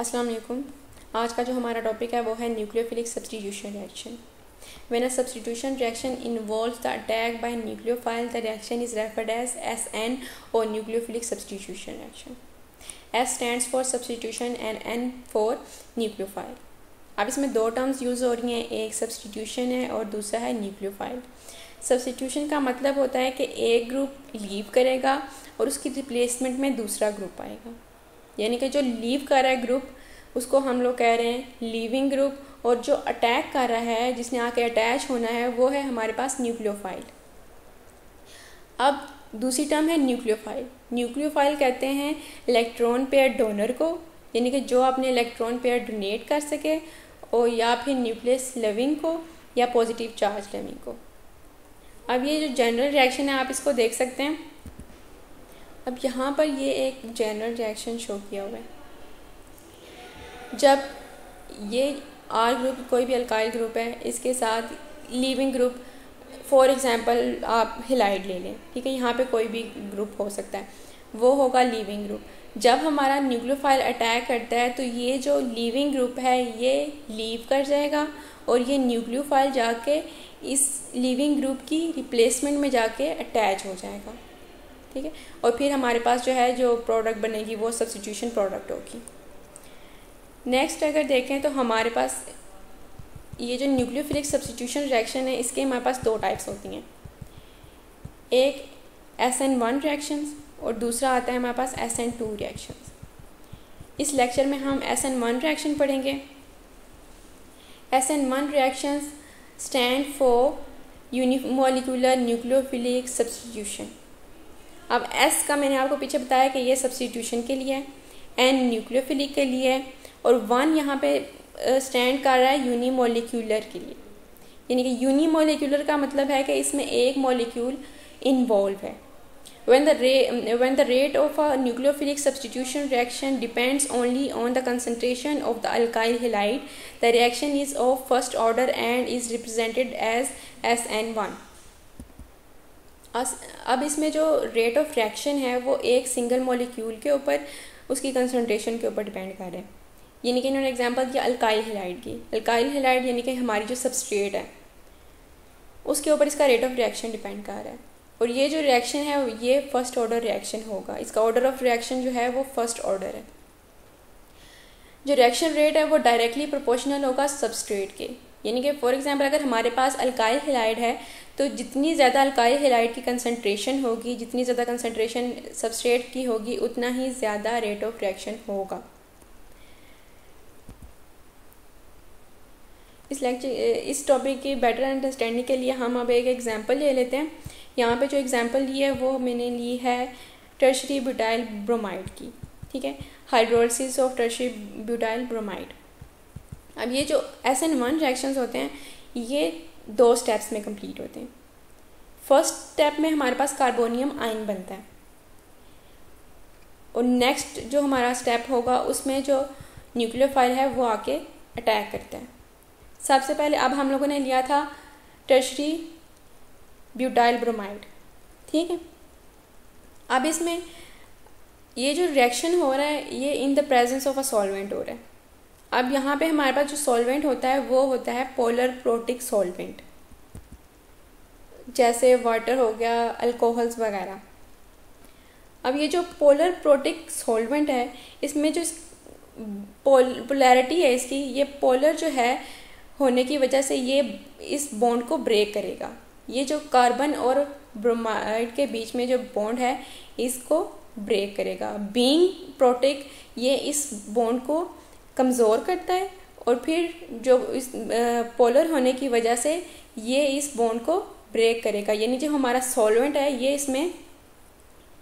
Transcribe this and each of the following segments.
अस्सलाम वालेकुम। आज का जो हमारा टॉपिक है वो है nucleophilic substitution reaction. When a substitution reaction involves the attack by nucleophile the reaction is referred as SN और nucleophilic substitution reaction. S stands for substitution and N for nucleophile. अब इसमें दो टर्म्स यूज़ हो रही हैं, एक substitution है और दूसरा है न्यूक्लियोफाइल। सब्स्टिट्यूशन का मतलब होता है कि एक ग्रुप लीव करेगा और उसकी रिप्लेसमेंट में दूसरा ग्रुप आएगा, यानी कि जो लीव कर रहा है ग्रुप उसको हम लोग कह रहे हैं लीविंग ग्रुप, और जो अटैक कर रहा है, जिसने आके अटैच होना है, वो है हमारे पास न्यूक्लियोफाइल। अब दूसरी टर्म है न्यूक्लियोफाइल। न्यूक्लियोफाइल कहते हैं इलेक्ट्रॉन पेयर डोनर को, यानी कि जो अपने इलेक्ट्रॉन पेयर डोनेट कर सके, और या फिर न्यूक्लियस लविंग को या पॉजिटिव चार्ज लविंग को। अब ये जो जनरल रिएक्शन है आप इसको देख सकते हैं। अब यहाँ पर ये एक जनरल रिएक्शन शो किया हुआ है। जब ये R ग्रुप कोई भी अल्काइल ग्रुप है, इसके साथ लीविंग ग्रुप, फॉर एग्जांपल आप हिलाइड ले लें, ठीक है, यहाँ पे कोई भी ग्रुप हो सकता है, वो होगा लीविंग ग्रुप। जब हमारा न्यूक्लियोफाइल अटैक करता है तो ये जो लीविंग ग्रुप है ये लीव कर जाएगा और ये न्यूक्लियोफाइल जाके इस लीविंग ग्रुप की रिप्लेसमेंट में जाके अटैच हो जाएगा, ठीक है, और फिर हमारे पास जो है जो प्रोडक्ट बनेगी वो सब्स्टिट्यूशन प्रोडक्ट होगी। नेक्स्ट अगर देखें तो हमारे पास ये जो न्यूक्लियोफिलिक सब्स्टिट्यूशन रिएक्शन है, इसके हमारे पास दो टाइप्स होती हैं, एक SN1 रिएक्शंस और दूसरा आता है हमारे पास SN2 रिएक्शंस। इस लेक्चर में हम SN1 रिएक्शन पढ़ेंगे। SN1 reactions stand for unimolecular nucleophilic substitution. अब S का मैंने आपको पीछे बताया कि ये सब्स्टिट्यूशन के लिए है, N न्यूक्लियोफिलिक के लिए है, और 1 यहाँ पे स्टैंड कर रहा है यूनिमोलिकुलर के लिए। यानी कि यूनिमोलिकुलर का मतलब है कि इसमें एक मॉलिक्यूल इन्वॉल्व है। when the rate of a nucleophilic substitution reaction depends only on the concentration of the alkyl halide, the reaction is of first order and is represented as SN1। अब इसमें जो रेट ऑफ रिएक्शन है वो एक single molecule के ऊपर उसकी concentration के ऊपर डिपेंड कर रहा है। यानी कि इन्होंने एग्जांपल दिया अल्काइल हैलाइड की। अल्काइल हैलाइड यानी कि हमारी जो सबस्ट्रेट है उसके ऊपर इसका रेट ऑफ रिएक्शन डिपेंड कर रहा है, और ये जो रिएक्शन है ये फर्स्ट ऑर्डर रिएक्शन होगा। इसका ऑर्डर ऑफ रिएक्शन जो है वो फर्स्ट ऑर्डर है। जो रिएक्शन रेट है वो डायरेक्टली प्रोपोर्शनल होगा सबस्ट्रेट के। यानी कि फॉर एग्जांपल अगर हमारे पास अल्काइल हैलाइड है तो जितनी ज़्यादा अल्काइल हैलाइड की कंसनट्रेशन होगी, जितनी ज़्यादा कंसनट्रेशन सबस्ट्रेट की होगी, उतना ही ज़्यादा रेट ऑफ रिएक्शन होगा। इस टॉपिक की बेटर अंडरस्टैंडिंग के लिए हम अब एक एग्जांपल ले लेते हैं। यहाँ पे जो एग्जांपल ली है वो मैंने ली है टर्शरी ब्यूटाइल ब्रोमाइड की, ठीक है, hydrolysis of tertiary butyl bromide. अब ये जो SN1 रिएक्शंस होते हैं ये 2 स्टेप्स में कंप्लीट होते हैं। फर्स्ट स्टेप में हमारे पास कार्बोनियम आयन बनता है, और नेक्स्ट जो हमारा स्टेप होगा उसमें जो न्यूक्लियोफाइल है वो आके अटैक करता है। सबसे पहले अब हम लोगों ने लिया था टर्शरी ब्यूटाइल ब्रोमाइड, ठीक है। अब इसमें ये जो रिएक्शन हो रहा है ये in the presence of a solvent हो रहा है। अब यहाँ पे हमारे पास जो सॉल्वेंट होता है वो होता है पोलर प्रोटिक सॉल्वेंट, जैसे वाटर हो गया, अल्कोहल्स वगैरह। अब ये जो पोलर प्रोटिक सॉल्वेंट है इसमें जो पोलैरिटी है इसकी, ये पोलर जो है होने की वजह से ये इस बॉन्ड को ब्रेक करेगा। ये जो कार्बन और ब्रोमाइड के बीच में जो बॉन्ड है इसको ब्रेक करेगा। बीइंग प्रोटिक ये इस बॉन्ड को कमज़ोर करता है, और फिर जो इस पोलर होने की वजह से ये इस बॉन्ड को ब्रेक करेगा। यानी जो हमारा सॉल्वेंट है ये इसमें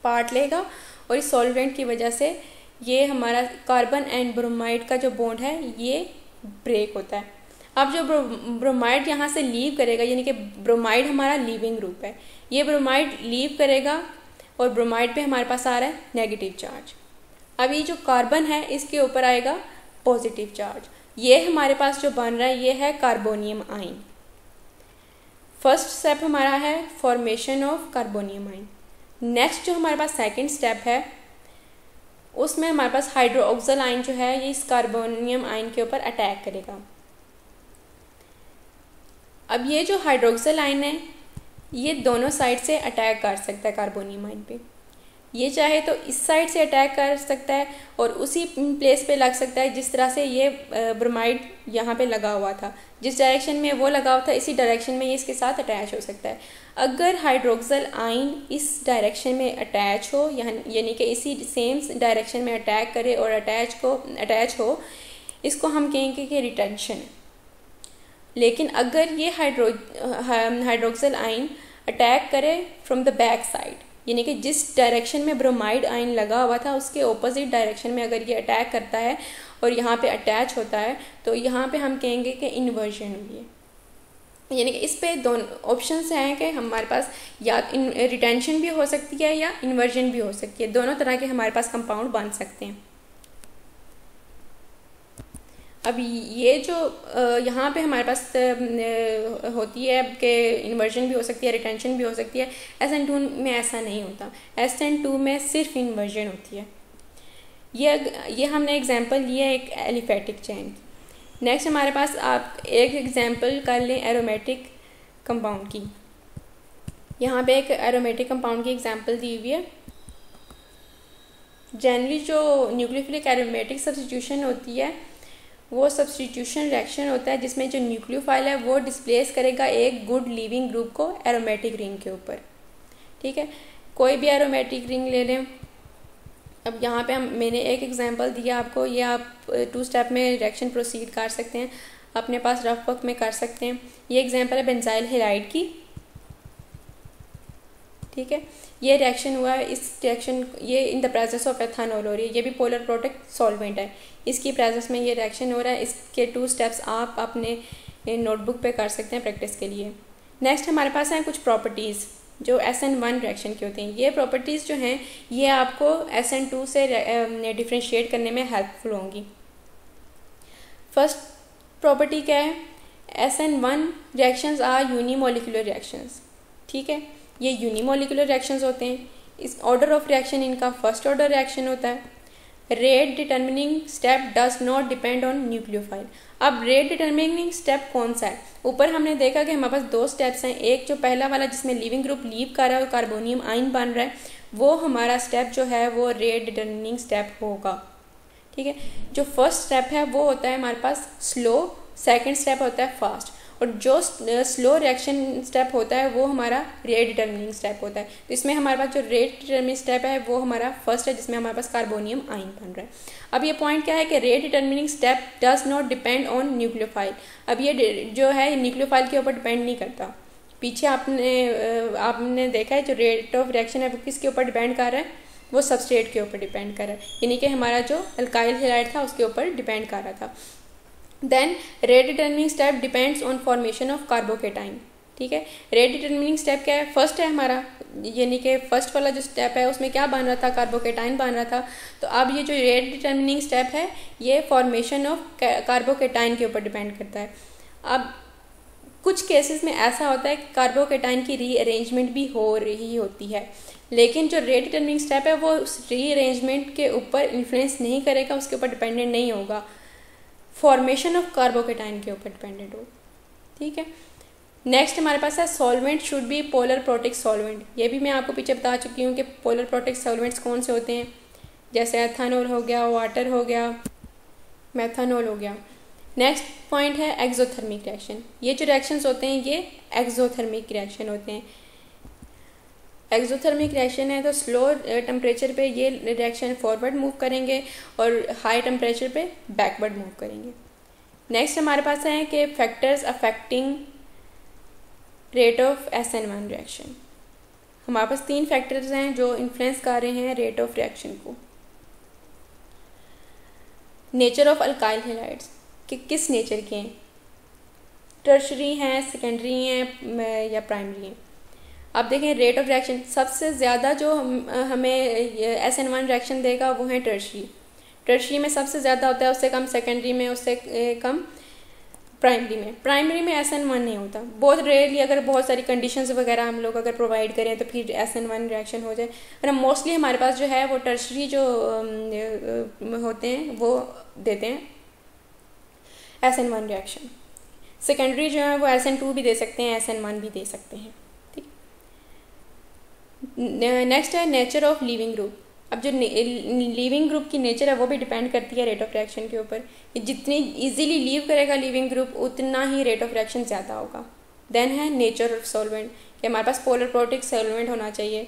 पार्ट लेगा, और इस सॉल्वेंट की वजह से ये हमारा कार्बन एंड ब्रोमाइड का जो बॉन्ड है ये ब्रेक होता है। अब जो ब्रोमाइड यहाँ से लीव करेगा, यानी कि ब्रोमाइड हमारा लीविंग ग्रुप है, ये ब्रोमाइड लीव करेगा और ब्रोमाइड पे हमारे पास आ रहा है नेगेटिव चार्ज। अब ये जो कार्बन है इसके ऊपर आएगा पॉजिटिव चार्ज। ये हमारे पास जो बन रहा है ये है कार्बोनियम आयन। फर्स्ट स्टेप हमारा है formation of carbonium ion. Next जो हमारे पास सेकेंड स्टेप है उसमें हमारे पास हाइड्रोक्सिल आयन जो है ये इस कार्बोनियम आयन के ऊपर अटैक करेगा। अब ये जो हाइड्रोक्सिल आयन है ये दोनों साइड से अटैक कर सकता है कार्बोनियम आयन पे। ये चाहे तो इस साइड से अटैक कर सकता है और उसी प्लेस पे लग सकता है जिस तरह से ये ब्रोमाइड यहाँ पे लगा हुआ था, जिस डायरेक्शन में वो लगा हुआ था इसी डायरेक्शन में ये इसके साथ अटैच हो सकता है। अगर हाइड्रोक्सिल आयन इस डायरेक्शन में अटैच हो, यानी कि इसी सेम डायरेक्शन में अटैक करे और अटैच हो, इसको हम कहेंगे कि रिटेंशन है। लेकिन अगर ये हाइड्रोक्सिल आयन अटैक करे फ्रॉम द बैक साइड, यानी कि जिस डायरेक्शन में ब्रोमाइड आयन लगा हुआ था उसके ऑपोजिट डायरेक्शन में अगर ये अटैक करता है और यहाँ पे अटैच होता है, तो यहाँ पे हम कहेंगे कि इन्वर्जन हुई है। यानी कि इस पे दोनों ऑप्शंस हैं कि हमारे पास या रिटेंशन भी हो सकती है या इन्वर्जन भी हो सकती है। दोनों तरह के हमारे पास कंपाउंड बन सकते हैं। अब ये जो यहाँ पे हमारे पास होती है कि इन्वर्जन भी हो सकती है, रिटेंशन भी हो सकती है, SN2 में ऐसा नहीं होता। SN2 में सिर्फ इन्वर्जन होती है। ये हमने एग्जांपल लिया है एक एलिफेटिक चेन। नेक्स्ट हमारे पास आप एक एग्जांपल कर लें एरोमेटिक कंपाउंड की। यहाँ पे एक एरोमेटिक कंपाउंड की एग्जांपल दी हुई है। जनरली जो न्यूक्लियोफिलिक एरोमेटिक सब्स्टिट्यूशन होती है वो सब्स्टिट्यूशन रिएक्शन होता है जिसमें जो न्यूक्लियोफाइल है वो डिस्प्लेस करेगा एक गुड लीविंग ग्रुप को एरोमेटिक रिंग के ऊपर। ठीक है, कोई भी एरोमेटिक रिंग ले लें। अब यहाँ पे मैंने एक एग्जांपल दिया आपको, ये आप 2 स्टेप में रिएक्शन प्रोसीड कर सकते हैं, अपने पास रफ वर्क में कर सकते हैं। ये एग्जांपल है बेंजाइल हैलाइड की। ठीक है, ये रिएक्शन हुआ है, इस रिएक्शन ये in the presence of ethanol हो रही है। ये भी पोलर प्रोटेक्ट सॉल्वेंट है, इसकी प्रेजेंस में ये रिएक्शन हो रहा है। इसके 2 स्टेप्स आप अपने नोटबुक पे कर सकते हैं प्रैक्टिस के लिए। नेक्स्ट हमारे पास हैं कुछ प्रॉपर्टीज़ जो SN1 रिएक्शन की होती हैं। ये प्रॉपर्टीज़ जो हैं ये आपको SN2 से डिफ्रेंशिएट करने में हेल्पफुल होंगी। फर्स्ट प्रॉपर्टी क्या है? SN1 reactions are unimolecular reactions. ठीक है, ये यूनिमोलिकुलर रिएक्शंस होते हैं। इस ऑर्डर ऑफ रिएक्शन इनका फर्स्ट ऑर्डर रिएक्शन होता है। Rate determining step does not depend on nucleophile. अब रेट डिटर्मिनिंग स्टेप कौन सा है? ऊपर हमने देखा कि हमारे पास 2 स्टेप्स हैं। एक जो पहला वाला जिसमें लिविंग ग्रुप लीव कर रहा है और कार्बोनियम आयन बन रहा है, वो हमारा स्टेप जो है वो रेट डिटर्मिनिंग स्टेप होगा। ठीक है, जो फर्स्ट स्टेप है वो होता है हमारे पास स्लो, सेकेंड स्टेप होता है फास्ट, और जो स्लो रिएक्शन स्टेप होता है वो हमारा रेट डिटर्मिनिंग स्टेप होता है। तो इसमें हमारे पास जो रेट डिटर्मिनिंग स्टेप है वो हमारा फर्स्ट है जिसमें हमारे पास कार्बोनियम आयन बन रहा है। अब ये पॉइंट क्या है कि rate determining step does not depend on nucleophile. अब ये जो है न्यूक्लियोफाइल के ऊपर डिपेंड नहीं करता। पीछे आपने देखा है जो रेट ऑफ रिएक्शन है वो किसके ऊपर डिपेंड कर रहा है? वो सबस्ट्रेट के ऊपर डिपेंड कर रहा है, यानी कि हमारा जो अल्काइल हैलाइड था उसके ऊपर डिपेंड कर रहा था। Then rate determining step depends on formation of carbocation. ठीक है, रेट डिटर्मिनिंग स्टेप क्या है? फर्स्ट है हमारा, यानी कि फर्स्ट वाला जो स्टेप है उसमें क्या बन रहा था? कार्बोकेटाइन बन रहा था। तो अब ये जो रेट डिटर्मिनिंग स्टेप है ये फॉर्मेशन ऑफ कार्बोकेटाइन के ऊपर डिपेंड करता है। अब कुछ केसेस में ऐसा होता है कि कार्बोकेटाइन की रीअरेंजमेंट भी हो रही होती है, लेकिन जो रेट डिटर्मिनिंग स्टेप है वो उस रीअरेंजमेंट के ऊपर इन्फ्लुएंस नहीं करेगा, उसके ऊपर डिपेंडेंट नहीं होगा, फॉर्मेशन ऑफ कार्बोकेटाइन के ऊपर डिपेंडेंट हो। ठीक है, नेक्स्ट हमारे पास है solvent should be polar protic solvent. ये भी मैं आपको पीछे बता चुकी हूँ कि पोलर प्रोटिक सॉल्वेंट्स कौन से होते हैं, जैसे एथानॉल हो गया, वाटर हो गया, मेथानॉल हो गया। नेक्स्ट पॉइंट है एक्सोथर्मिक रिएक्शन। ये जो रिएक्शंस होते हैं ये एक्सोथर्मिक रिएक्शन होते हैं। एक्सोथर्मिक रिएक्शन है तो स्लो टेम्परेचर पे ये रिएक्शन फॉरवर्ड मूव करेंगे और हाई टेम्परेचर पे बैकवर्ड मूव करेंगे। नेक्स्ट हमारे पास है कि factors affecting rate of SN1 reaction. हमारे पास 3 फैक्टर्स हैं जो इन्फ्लुएंस कर रहे हैं रेट ऑफ रिएक्शन को। नेचर ऑफ अल्काइल हैलाइड्स, कि किस नेचर के हैं, टर्शरी हैं, सेकेंडरी हैं या प्राइमरी हैं। अब देखें रेट ऑफ रिएक्शन, सबसे ज़्यादा जो हमें SN1 रिएक्शन देगा वो है टर्शरी। टर्शरी में सबसे ज़्यादा होता है, उससे कम सेकेंडरी में, उससे कम प्राइमरी में SN1 नहीं होता। बहुत रेयरली अगर बहुत सारी कंडीशंस वगैरह हम लोग अगर प्रोवाइड करें तो फिर SN1 रिएक्शन हो जाए, और मोस्टली हमारे पास जो है वो टर्शरी जो होते हैं वो देते हैं SN1 रिएक्शन। सेकेंडरी जो है वो SN2 भी दे सकते हैं, SN1 भी दे सकते हैं। ठीक, नेक्स्ट है नेचर ऑफ लीविंग ग्रुप। अब जो लीविंग ग्रुप की नेचर है वो भी डिपेंड करती है रेट ऑफ रिएक्शन के ऊपर। जितनी इजीली लीव करेगा लीविंग ग्रुप उतना ही रेट ऑफ रिएक्शन ज़्यादा होगा। देन है नेचर ऑफ सॉल्वेंट, कि हमारे पास पोलर प्रोटिक सॉल्वेंट होना चाहिए।